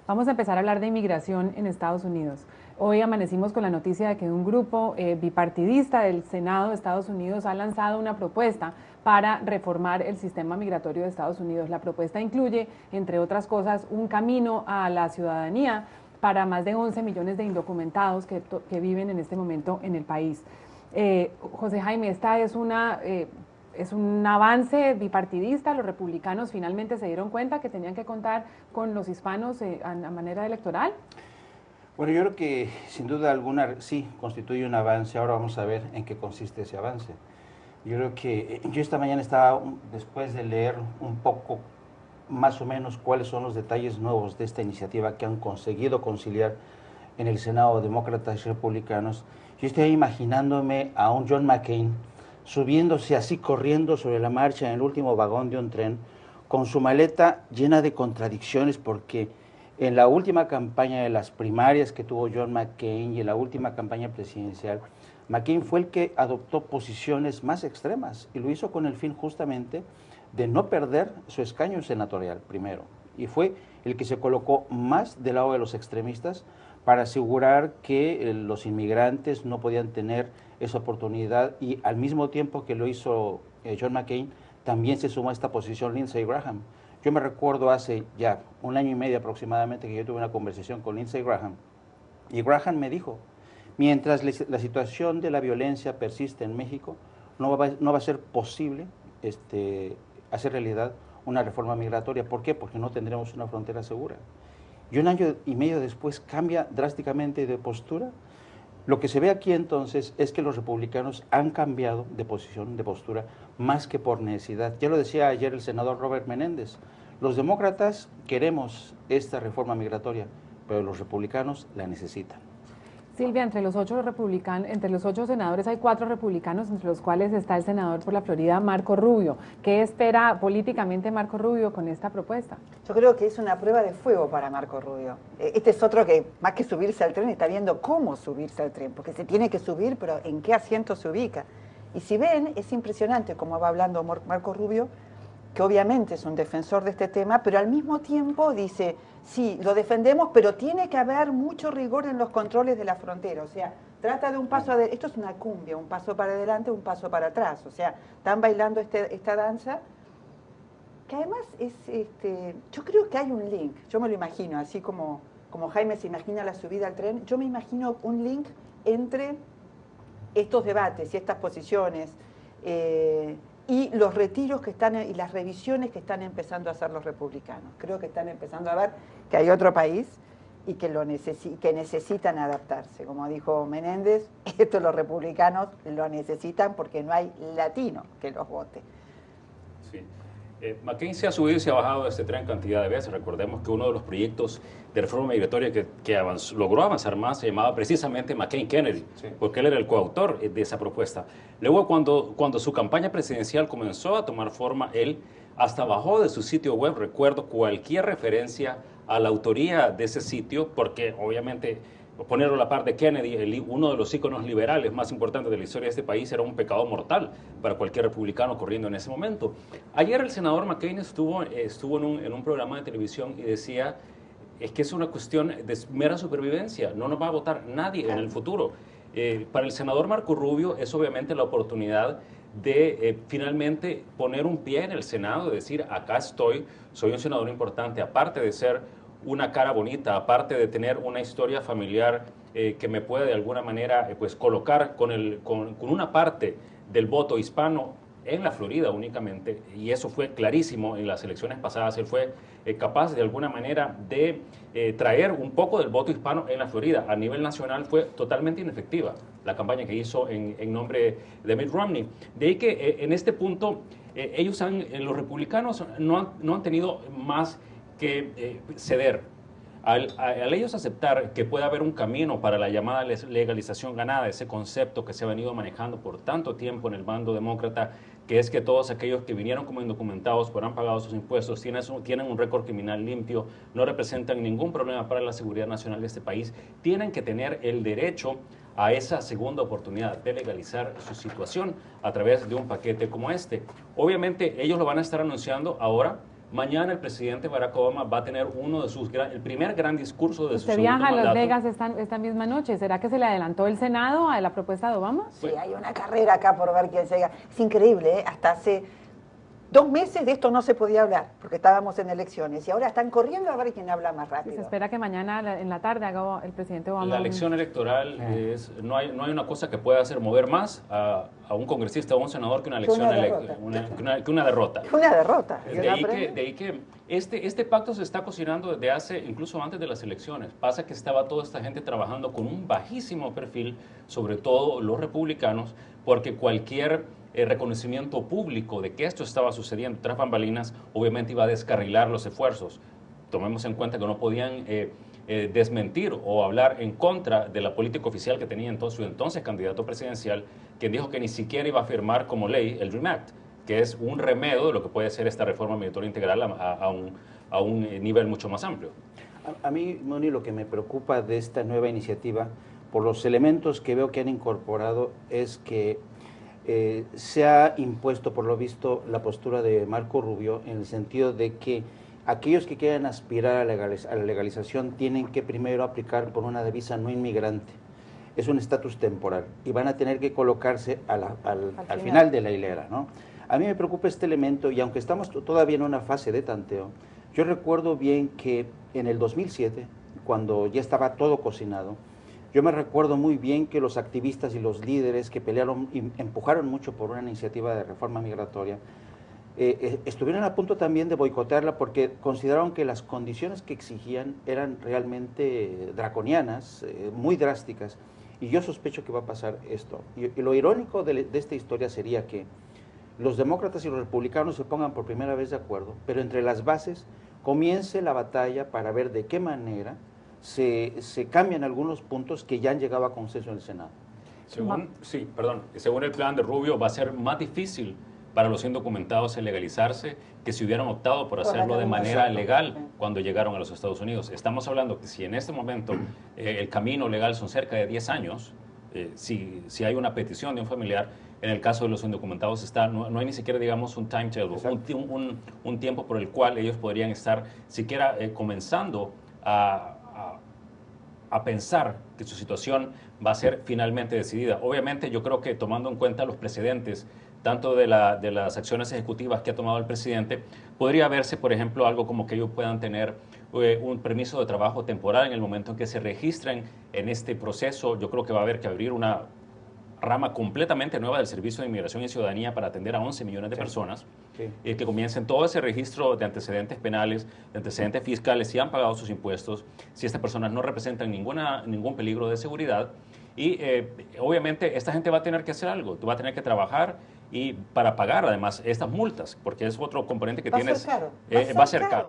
Vamos a empezar a hablar de inmigración en Estados Unidos. Hoy amanecimos con la noticia de que un grupo bipartidista del Senado de Estados Unidos ha lanzado una propuesta para reformar el sistema migratorio de Estados Unidos. La propuesta incluye, entre otras cosas, un camino a la ciudadanía para más de 11 millones de indocumentados que viven en este momento en el país. José Jaime, esta es un avance bipartidista. Los republicanos finalmente se dieron cuenta que tenían que contar con los hispanos a manera electoral. Bueno, yo creo que sin duda alguna sí constituye un avance. Ahora vamos a ver en qué consiste ese avance. Yo creo que yo esta mañana estaba, después de leer un poco más o menos cuáles son los detalles nuevos de esta iniciativa que han conseguido conciliar en el Senado demócratas y republicanos, yo estoy imaginándome a un John McCain subiéndose así, corriendo sobre la marcha en el último vagón de un tren, con su maleta llena de contradicciones, porque en la última campaña de las primarias que tuvo John McCain y en la última campaña presidencial, McCain fue el que adoptó posiciones más extremas y lo hizo con el fin justamente de no perder su escaño senatorial primero, y fue el que se colocó más del lado de los extremistas para asegurar que los inmigrantes no podían tener esa oportunidad, y al mismo tiempo que lo hizo John McCain, también se sumó a esta posición Lindsey Graham. Yo me recuerdo hace ya un año y medio aproximadamente que yo tuve una conversación con Lindsey Graham, y Graham me dijo: mientras la situación de la violencia persiste en México, no va a ser posible hacer realidad una reforma migratoria. ¿Por qué? Porque no tendremos una frontera segura. Y un año y medio después cambia drásticamente de postura. Lo que se ve aquí entonces es que los republicanos han cambiado de posición, de postura, más que por necesidad. Ya lo decía ayer el senador Robert Menéndez: los demócratas queremos esta reforma migratoria, pero los republicanos la necesitan. Silvia, entre los 8 senadores hay 4 republicanos, entre los cuales está el senador por la Florida, Marco Rubio. ¿Qué espera políticamente Marco Rubio con esta propuesta? Yo creo que es una prueba de fuego para Marco Rubio. Este es otro que, más que subirse al tren, está viendo cómo subirse al tren, porque se tiene que subir, pero en qué asiento se ubica. Y si ven, es impresionante cómo va hablando Marco Rubio, que obviamente es un defensor de este tema, pero al mismo tiempo dice: sí, lo defendemos, pero tiene que haber mucho rigor en los controles de la frontera. O sea, trata de un paso adelante. Esto es una cumbia, un paso para adelante, un paso para atrás. O sea, están bailando esta danza, que además es, yo creo que hay un link. Yo me lo imagino, así como Jaime se imagina la subida al tren, yo me imagino un link entre estos debates y estas posiciones, y los retiros que están y las revisiones que están empezando a hacer los republicanos. Creo que están empezando a ver que hay otro país y que necesitan adaptarse. Como dijo Menéndez, esto los republicanos lo necesitan porque no hay latino que los vote. Sí. McCain se ha subido y se ha bajado de este tren cantidad de veces. Recordemos que uno de los proyectos de reforma migratoria que logró avanzar más se llamaba precisamente McCain-Kennedy, sí, porque él era el coautor de esa propuesta. Luego, cuando su campaña presidencial comenzó a tomar forma, él hasta bajó de su sitio web, recuerdo, cualquier referencia a la autoría de ese sitio, porque obviamente ponerlo a la par de Kennedy, uno de los íconos liberales más importantes de la historia de este país, era un pecado mortal para cualquier republicano corriendo en ese momento. Ayer el senador McCain estuvo en un programa de televisión y decía: es que es una cuestión de mera supervivencia, no nos va a votar nadie en el futuro. Para el senador Marco Rubio es obviamente la oportunidad de finalmente poner un pie en el Senado, de decir: acá estoy, soy un senador importante, aparte de ser una cara bonita, aparte de tener una historia familiar que me puede de alguna manera pues colocar con una parte del voto hispano en la Florida únicamente, y eso fue clarísimo en las elecciones pasadas. Él fue capaz de alguna manera de traer un poco del voto hispano en la Florida. A nivel nacional fue totalmente inefectiva la campaña que hizo en nombre de Mitt Romney. De ahí que en este punto los republicanos no han tenido más que ceder. Al ellos aceptar que puede haber un camino para la llamada legalización ganada, ese concepto que se ha venido manejando por tanto tiempo en el bando demócrata, que es que todos aquellos que vinieron como indocumentados, pero han pagado sus impuestos, tienen un récord criminal limpio, no representan ningún problema para la seguridad nacional de este país, tienen que tener el derecho a esa segunda oportunidad de legalizar su situación a través de un paquete como este. Obviamente ellos lo van a estar anunciando ahora Mañana el presidente Barack Obama va a tener el primer gran discurso de su ¿Usted segundo viaja a Las mandato. Vegas esta misma noche? ¿Será que se le adelantó el Senado a la propuesta de Obama? Sí, hay una carrera acá por ver quién llega. Es increíble, ¿eh? Hasta hace 2 meses de esto no se podía hablar, porque estábamos en elecciones, y ahora están corriendo a ver quién habla más Se rápido. espera que mañana en la tarde haga el presidente Obama. La elección electoral no hay una cosa que pueda hacer mover más a un congresista o a un senador que una elección que una derrota. Una derrota. De ahí que este pacto se está cocinando desde hace, incluso antes de las elecciones. Pasa que estaba toda esta gente trabajando con un bajísimo perfil, sobre todo los republicanos, porque cualquier reconocimiento público de que esto estaba sucediendo tras bambalinas, obviamente iba a descarrilar los esfuerzos. Tomemos en cuenta que no podían desmentir o hablar en contra de la política oficial que tenía entonces su entonces candidato presidencial, quien dijo que ni siquiera iba a firmar como ley el DREAM Act, que es un remedio de lo que puede ser esta reforma migratoria integral a un nivel mucho más amplio. A mí, Moni, lo que me preocupa de esta nueva iniciativa, por los elementos que veo que han incorporado, es que se ha impuesto, por lo visto, la postura de Marco Rubio en el sentido de que aquellos que quieran aspirar a la legalización tienen que primero aplicar por una visa no inmigrante. Es un estatus temporal y van a tener que colocarse al final de la hilera, ¿no? A mí me preocupa este elemento y aunque estamos todavía en una fase de tanteo, yo recuerdo bien que en el 2007, cuando ya estaba todo cocinado, yo me recuerdo muy bien que los activistas y los líderes que pelearon y empujaron mucho por una iniciativa de reforma migratoria, estuvieron a punto también de boicotearla porque consideraron que las condiciones que exigían eran realmente draconianas, muy drásticas, y yo sospecho que va a pasar esto. Y lo irónico de esta historia sería que los demócratas y los republicanos se pongan por primera vez de acuerdo, pero entre las bases comience la batalla para ver de qué manera se cambian algunos puntos que ya han llegado a consenso en el Senado. Según el plan de Rubio, va a ser más difícil para los indocumentados el legalizarse que si hubieran optado por hacerlo de manera legal cuando llegaron a los Estados Unidos. Estamos hablando que si en este momento el camino legal son cerca de 10 años, si hay una petición de un familiar, en el caso de los indocumentados no hay ni siquiera, digamos, un timetable, un tiempo por el cual ellos podrían estar siquiera comenzando a pensar que su situación va a ser finalmente decidida. Obviamente yo creo que tomando en cuenta los precedentes, tanto de las acciones ejecutivas que ha tomado el presidente, podría verse, por ejemplo, algo como que ellos puedan tener un permiso de trabajo temporal en el momento en que se registren en este proceso. Yo creo que va a haber que abrir una rama completamente nueva del Servicio de Inmigración y Ciudadanía para atender a 11 millones de personas, que comiencen todo ese registro de antecedentes penales, de antecedentes fiscales, si han pagado sus impuestos, si estas personas no representan ningún peligro de seguridad. Y obviamente esta gente va a tener que hacer algo, va a tener que trabajar y para pagar además estas multas, porque es otro componente que tienes. Va a ser caro. Va a ser caro.